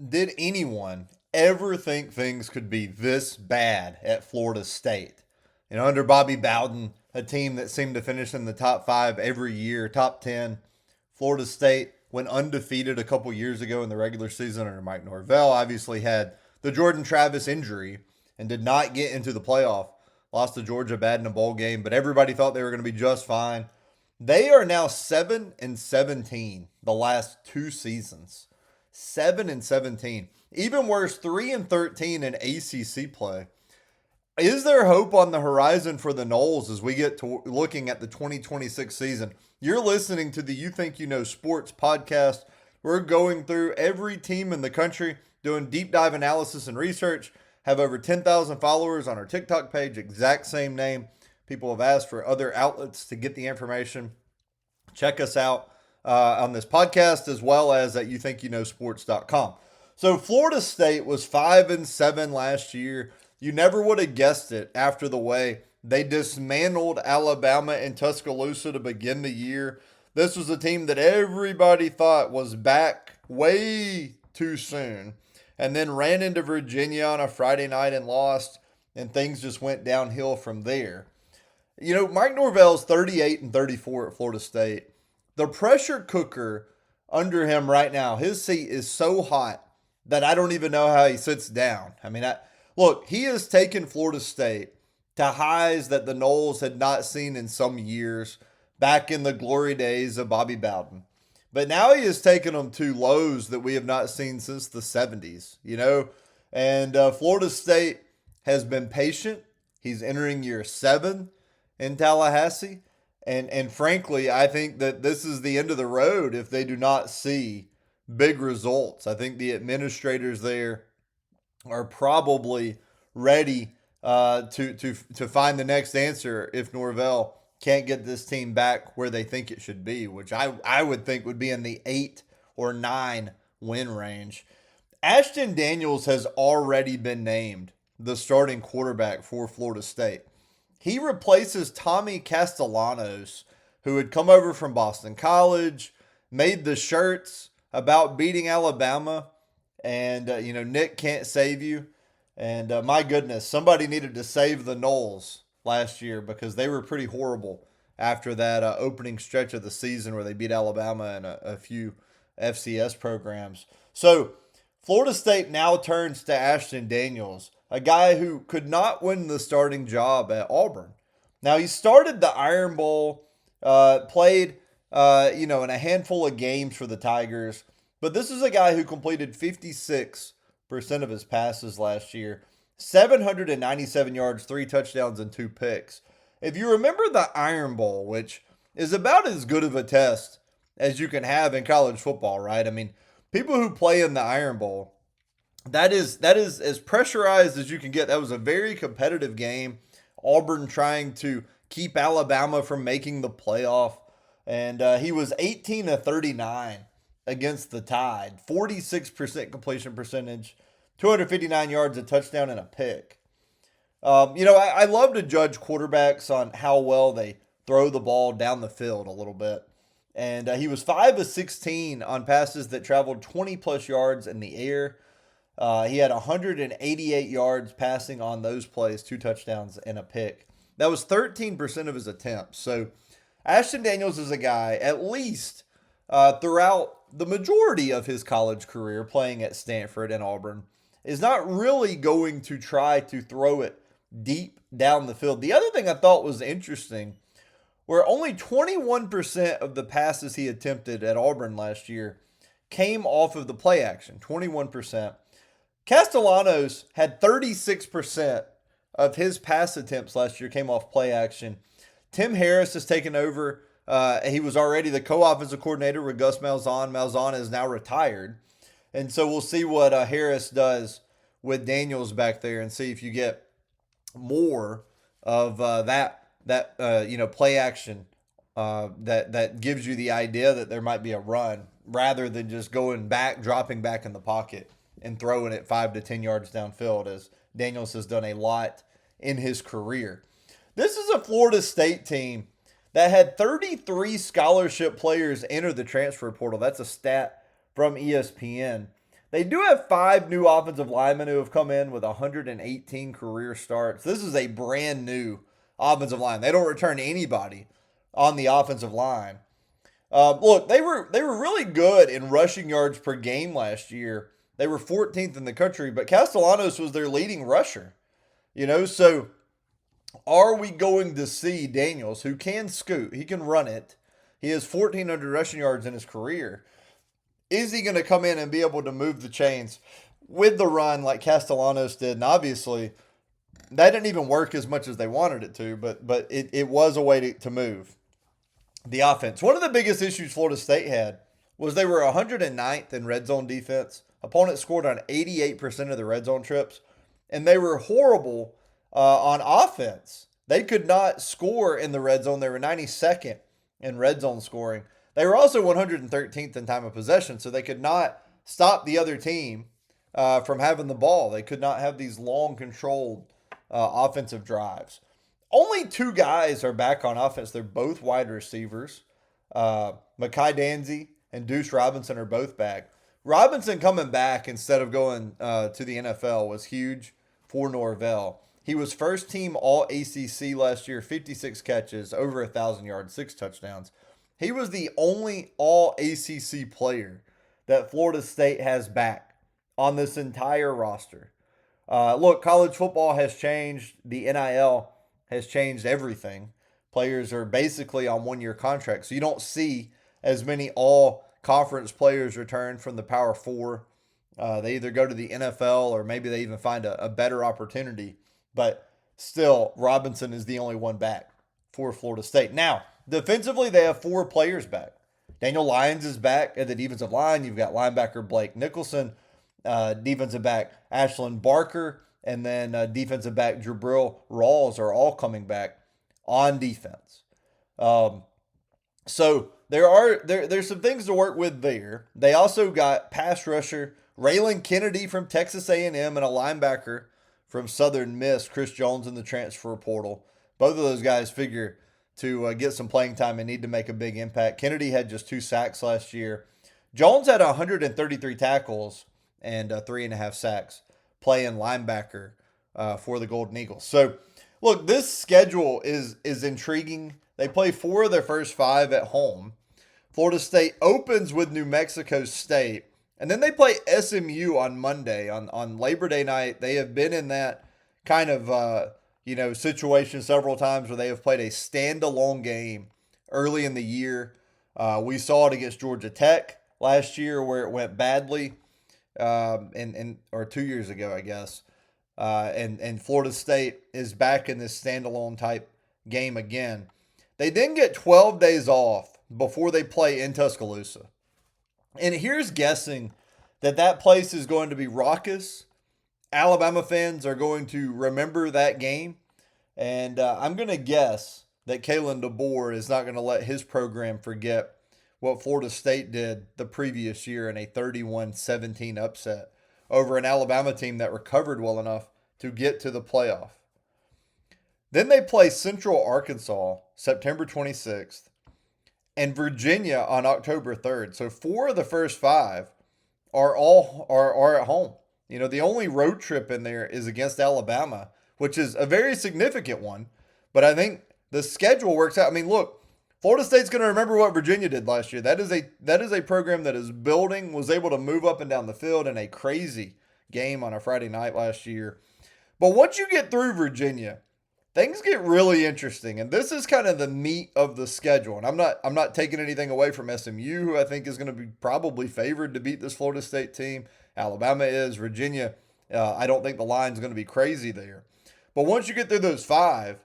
Did anyone ever think things could be this bad at Florida State? Under Bobby Bowden, a team that seemed to finish in the top five every year, top 10. Florida State went undefeated a couple years ago in the regular season under Mike Norvell. Obviously, had the Jordan Travis injury and did not get into the playoff. Lost to Georgia bad in a bowl game, but everybody thought they were going to be just fine. They are now 7-17 the last two seasons. 7-17. Even worse, 3-13 in ACC play. Is there hope on the horizon for the Noles as we get to looking at the 2026 season? You're listening to the You Think You Know Sports podcast. We're going through every team in the country, doing deep dive analysis and research. Have over 10,000 followers on our TikTok page, exact same name. People have asked for other outlets to get the information. Check us out on this podcast as well as at youthinkyouknowsports.com. So Florida State was 5-7 last year. You never would have guessed it after the way they dismantled Alabama and Tuscaloosa to begin the year. This was a team that everybody thought was back way too soon, and then ran into Virginia on a Friday night and lost, and things just went downhill from there. Mike Norvell's 38-34 at Florida State. The pressure cooker under him right now, his seat is so hot that I don't even know how he sits down. Look, he has taken Florida State to highs that the Noles had not seen in some years back in the glory days of Bobby Bowden. But now he has taken them to lows that we have not seen since the 70s, And Florida State has been patient. He's entering year 7 in Tallahassee. And frankly, I think that this is the end of the road if they do not see big results. I think the administrators there are probably ready to find the next answer if Norvell can't get this team back where they think it should be, which I would think would be in the 8 or 9 win range. Ashton Daniels has already been named the starting quarterback for Florida State. He replaces Tommy Castellanos, who had come over from Boston College, made the shirts about beating Alabama, and Nick can't save you. And my goodness, somebody needed to save the Noles last year because they were pretty horrible after that opening stretch of the season where they beat Alabama and a few FCS programs. So Florida State now turns to Ashton Daniels, a guy who could not win the starting job at Auburn. Now he started the Iron Bowl, played in a handful of games for the Tigers, but this is a guy who completed 56% of his passes last year, 797 yards, 3 touchdowns, and 2 picks. If you remember the Iron Bowl, which is about as good of a test as you can have in college football, right? People who play in the Iron Bowl, that is as pressurized as you can get. That was a very competitive game. Auburn trying to keep Alabama from making the playoff. And he was 18-39 against the Tide. 46% completion percentage, 259 yards, a touchdown, and a pick. I love to judge quarterbacks on how well they throw the ball down the field a little bit. And he was 5 of 16 on passes that traveled 20 plus yards in the air. He had 188 yards passing on those plays, 2 touchdowns and a pick. That was 13% of his attempts. So Ashton Daniels is a guy, at least throughout the majority of his college career playing at Stanford and Auburn, is not really going to try to throw it deep down the field. The other thing I thought was interesting, where only 21% of the passes he attempted at Auburn last year came off of the play action, 21%. Castellanos had 36% of his pass attempts last year came off play action. Tim Harris has taken over. He was already the co-offensive coordinator with Gus Malzahn. Malzahn is now retired. And so we'll see what Harris does with Daniels back there and see if you get more of that play action that gives you the idea that there might be a run rather than just going back, dropping back in the pocket and throwing it 5 to 10 yards downfield, as Daniels has done a lot in his career. This is a Florida State team that had 33 scholarship players enter the transfer portal. That's a stat from ESPN. They do have 5 new offensive linemen who have come in with 118 career starts. This is a brand new offensive line. They don't return anybody on the offensive line. Look, they were really good in rushing yards per game last year. They were 14th in the country, but Castellanos was their leading rusher. So are we going to see Daniels, who can scoot, he can run it. He has 1,400 rushing yards in his career. Is he going to come in and be able to move the chains with the run like Castellanos did? And obviously, that didn't even work as much as they wanted it to, but it was a way to move the offense. One of the biggest issues Florida State had was they were 109th in red zone defense. Opponents scored on 88% of the red zone trips, and they were horrible on offense. They could not score in the red zone. They were 92nd in red zone scoring. They were also 113th in time of possession, so they could not stop the other team from having the ball. They could not have these long, controlled offensive drives. Only 2 guys are back on offense. They're both wide receivers. Mekhi Danzy and Deuce Robinson are both back. Robinson coming back instead of going to the NFL was huge for Norvell. He was first team All ACC last year, 56 catches, over 1,000 yards, 6 touchdowns. He was the only All ACC player that Florida State has back on this entire roster. Look, college football has changed. The NIL has changed everything. Players are basically on one-year contracts, so you don't see as many all-conference players return from the Power Four. They either go to the NFL or maybe they even find a better opportunity. But still, Robinson is the only one back for Florida State. Now, defensively, they have 4 players back. Daniel Lyons is back at the defensive line. You've got linebacker Blake Nicholson, defensive back Ashlyn Barker, and then defensive back Jabril Rawls are all coming back on defense. So there's some things to work with there. They also got pass rusher Raylan Kennedy from Texas A&M and a linebacker from Southern Miss, Chris Jones, in the transfer portal. Both of those guys figure to get some playing time and need to make a big impact. Kennedy had just 2 sacks last year. Jones had 133 tackles and 3.5 sacks playing linebacker for the Golden Eagles. So, look, this schedule is intriguing. They play 4 of their first 5 at home. Florida State opens with New Mexico State, and then they play SMU on Monday on Labor Day night. They have been in that kind of situation several times where they have played a standalone game early in the year. We saw it against Georgia Tech last year where it went badly, or 2 years ago, I guess. And Florida State is back in this standalone type game again. They then get 12 days off before they play in Tuscaloosa. And here's guessing that place is going to be raucous. Alabama fans are going to remember that game. And I'm going to guess that Kalen DeBoer is not going to let his program forget what Florida State did the previous year in a 31-17 upset over an Alabama team that recovered well enough to get to the playoff. Then they play Central Arkansas September 26th and Virginia on October 3rd. So 4 of the first 5 are at home. The only road trip in there is against Alabama, which is a very significant one. But I think the schedule works out. I mean, look, Florida State's going to remember what Virginia did last year. That is a program that is building, was able to move up and down the field in a crazy game on a Friday night last year. But once you get through Virginia, things get really interesting. And this is kind of the meat of the schedule. And I'm not taking anything away from SMU, who I think is going to be probably favored to beat this Florida State team. Alabama is. Virginia, I don't think the line's going to be crazy there. But once you get through those 5,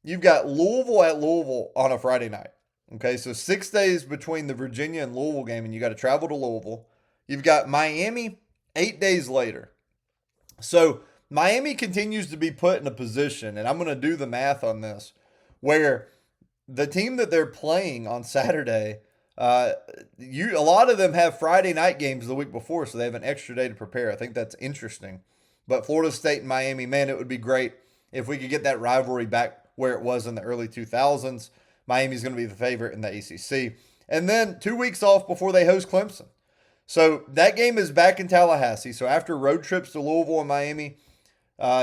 you've got Louisville at Louisville on a Friday night. Okay, so 6 days between the Virginia and Louisville game, and you got to travel to Louisville. You've got Miami 8 days later. So Miami continues to be put in a position, and I'm going to do the math on this, where the team that they're playing on Saturday, a lot of them have Friday night games the week before, so they have an extra day to prepare. I think that's interesting. But Florida State and Miami, man, it would be great if we could get that rivalry back where it was in the early 2000s. Miami's going to be the favorite in the ACC. And then 2 weeks off before they host Clemson. So that game is back in Tallahassee. So after road trips to Louisville and Miami,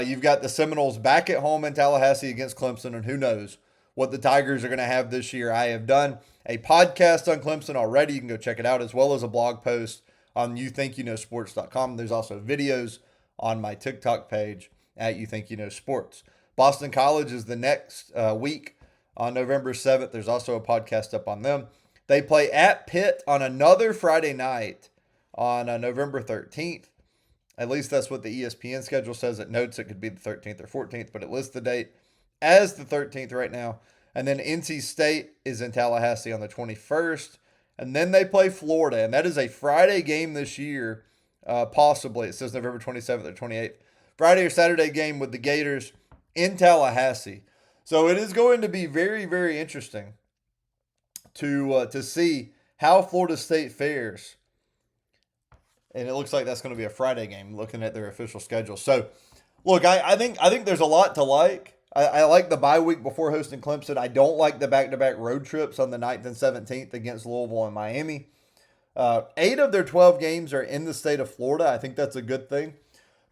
you've got the Seminoles back at home in Tallahassee against Clemson, and who knows what the Tigers are going to have this year. I have done a podcast on Clemson already. You can go check it out, as well as a blog post on youthinkyouknowsports.com. There's also videos on my TikTok page at youthinkyouknowsports. Boston College is the next week on November 7th. There's also a podcast up on them. They play at Pitt on another Friday night on November 13th. At least that's what the ESPN schedule says. It notes it could be the 13th or 14th, but it lists the date as the 13th right now. And then NC State is in Tallahassee on the 21st. And then they play Florida, and that is a Friday game this year, possibly. It says November 27th or 28th. Friday or Saturday game with the Gators in Tallahassee. So it is going to be very, very interesting to see how Florida State fares. And it looks like that's going to be a Friday game, looking at their official schedule. So, look, I think there's a lot to like. I like the bye week before hosting Clemson. I don't like the back-to-back road trips on the 9th and 17th against Louisville and Miami. 8 of their 12 games are in the state of Florida. I think that's a good thing.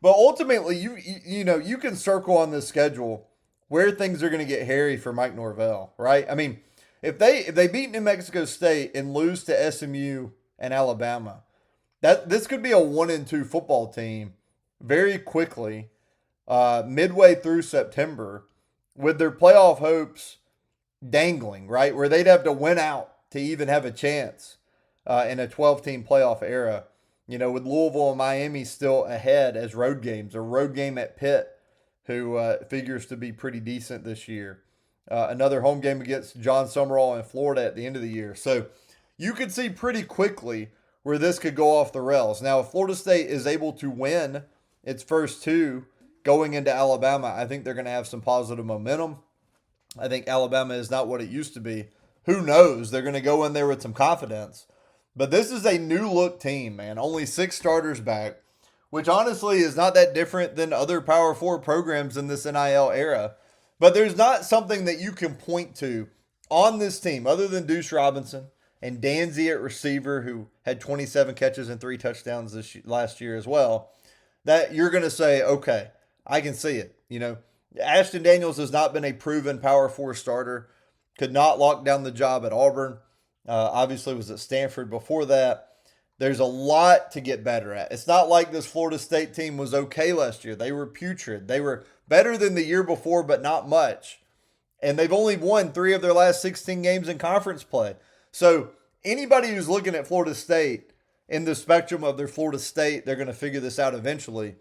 But ultimately, you can circle on this schedule where things are going to get hairy for Mike Norvell, right? I mean, if they beat New Mexico State and lose to SMU and Alabama, this could be a 1-2 football team very quickly, midway through September, with their playoff hopes dangling, right? Where they'd have to win out to even have a chance in a 12-team playoff era. With Louisville and Miami still ahead as road games. A road game at Pitt, who figures to be pretty decent this year. Another home game against John Summerall in Florida at the end of the year. So you could see pretty quickly where this could go off the rails. Now, if Florida State is able to win its first 2 going into Alabama, I think they're going to have some positive momentum. I think Alabama is not what it used to be. Who knows? They're going to go in there with some confidence. But this is a new-look team, man. Only 6 starters back, which honestly is not that different than other Power 4 programs in this NIL era. But there's not something that you can point to on this team other than Deuce Robinson and Danzy at receiver, who had 27 catches and 3 touchdowns last year as well, that you're going to say, okay, I can see it. Ashton Daniels has not been a proven Power 4 starter, could not lock down the job at Auburn. Obviously was at Stanford before that. There's a lot to get better at. It's not like this Florida State team was okay last year. They were putrid. They were better than the year before, but not much. And they've only won 3 of their last 16 games in conference play. So anybody who's looking at Florida State in the spectrum of their Florida State, they're going to figure this out eventually.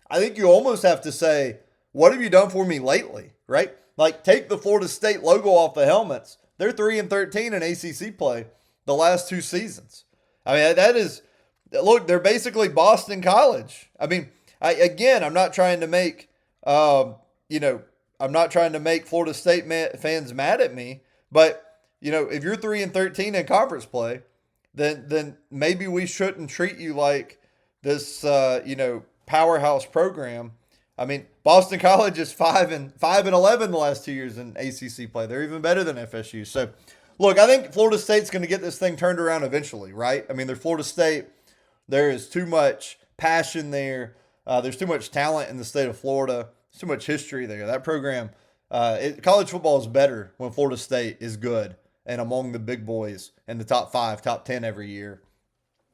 I think you almost have to say, what have you done for me lately, right? Like, take the Florida State logo off the helmets. They're 3-13 in ACC play the last 2 seasons. I mean, that is, look, they're basically Boston College. I mean, I'm not trying to make, I'm not trying to make Florida State fans mad at me, but if you're 3-13 in conference play, then maybe we shouldn't treat you like this, powerhouse program. I mean, Boston College is 5-11 the last 2 years in ACC play. They're even better than FSU. So, look, I think Florida State's going to get this thing turned around eventually, right? I mean, they're Florida State. There is too much passion there. There's too much talent in the state of Florida. There's too much history there. That program, college football is better when Florida State is good and among the big boys in the top 5, top 10 every year.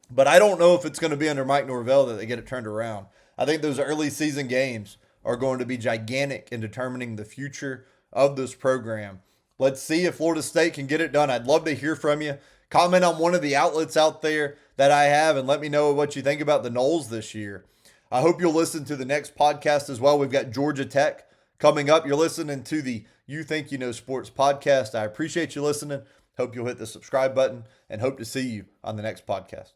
But I don't know if it's going to be under Mike Norvell that they get it turned around. I think those early season games are going to be gigantic in determining the future of this program. Let's see if Florida State can get it done. I'd love to hear from you. Comment on one of the outlets out there that I have and let me know what you think about the Noles this year. I hope you'll listen to the next podcast as well. We've got Georgia Tech coming up. You're listening to the You Think You Know Sports podcast. I appreciate you listening. Hope you'll hit the subscribe button and hope to see you on the next podcast.